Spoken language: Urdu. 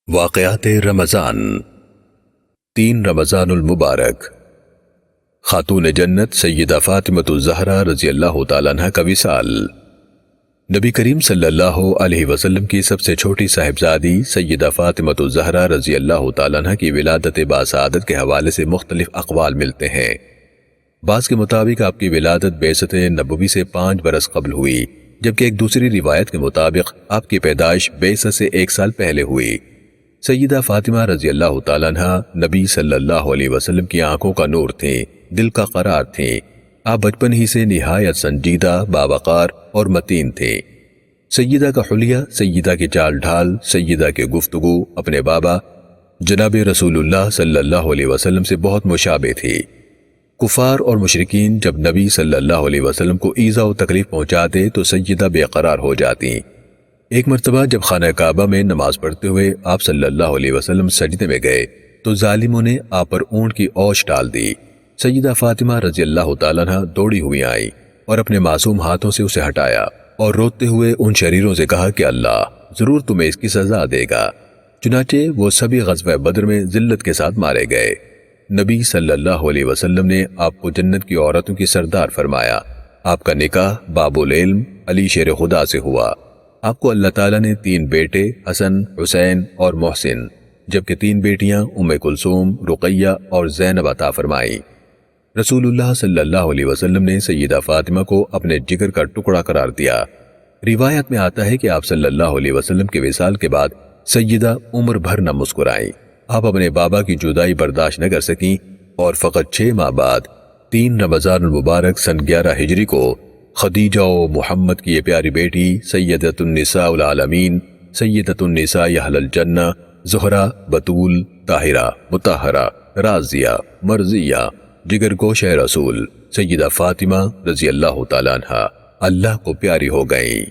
واقعات رمضان 3 رمضان المبارک۔ خاتون جنت سیدہ فاطمۃ الزہرا رضی اللہ تعالیٰ عنہ کا وصال۔ نبی کریم صلی اللہ علیہ وسلم کی سب سے چھوٹی صاحبزادی سیدہ فاطمۃ الزہرا رضی اللہ تعالیٰ عنہ کی ولادت باسعادت کے حوالے سے مختلف اقوال ملتے ہیں۔ بعض کے مطابق آپ کی ولادت بعثت نبوی سے 5 برس قبل ہوئی، جبکہ ایک دوسری روایت کے مطابق آپ کی پیدائش بعثت سے 1 سال پہلے ہوئی۔ سیدہ فاطمہ رضی اللہ تعالیٰ عنہ نبی صلی اللہ علیہ وسلم کی آنکھوں کا نور تھیں، دل کا قرار تھیں۔ آپ بچپن ہی سے نہایت سنجیدہ، باوقار اور متین تھے۔ سیدہ کا حلیہ، سیدہ کی چال ڈھال، سیدہ کی گفتگو اپنے بابا جناب رسول اللہ صلی اللہ علیہ وسلم سے بہت مشابہ تھی۔ کفار اور مشرکین جب نبی صلی اللہ علیہ وسلم کو ایذا و تکلیف پہنچاتے تو سیدہ بے قرار ہو جاتی۔ ایک مرتبہ جب خانہ کعبہ میں نماز پڑھتے ہوئے آپ صلی اللہ علیہ وسلم سجدے میں گئے تو ظالموں نے آپ پر اونٹ کی اوش ڈال دی۔ سیدہ فاطمہ رضی اللہ تعالیٰ عنہ دوڑی ہوئی آئیں اور اپنے معصوم ہاتھوں سے اسے ہٹایا اور روتے ہوئے ان شریروں سے کہا کہ اللہ ضرور تمہیں اس کی سزا دے گا۔ چنانچہ وہ سبھی غزوہ بدر میں ذلت کے ساتھ مارے گئے۔ نبی صلی اللہ علیہ وسلم نے آپ کو جنت کی عورتوں کی سردار فرمایا۔ آپ کا نکاح باب العلم علی شیر خدا سے ہوا۔ آپ کو اللہ تعالیٰ نے 3 بیٹے حسن، حسین اور محسن، جبکہ 3 بیٹیاں ام کلثوم، رقیہ اور زینب عطا فرمائی۔ رسول اللہ صلی اللہ علیہ وسلم نے سیدہ فاطمہ کو اپنے جگر کا ٹکڑا قرار دیا۔ روایت میں آتا ہے کہ آپ صلی اللہ علیہ وسلم کے وصال کے بعد سیدہ عمر بھر نہ مسکرائیں۔ آپ اپنے بابا کی جدائی برداشت نہ کر سکیں اور فقط 6 ماہ بعد 3 رمضان المبارک سن 11 ہجری کو خدیجہ و محمد کی یہ پیاری بیٹی سیدۃ النساء العالمین، سیدۃ النساء اہل الجنہ، زہرا، بتول، طاہرہ، مطہرہ، راضیہ، مرضیہ، جگر گوشہ رسول سیدہ فاطمہ رضی اللہ تعالیٰ عنہ اللہ کو پیاری ہو گئیں۔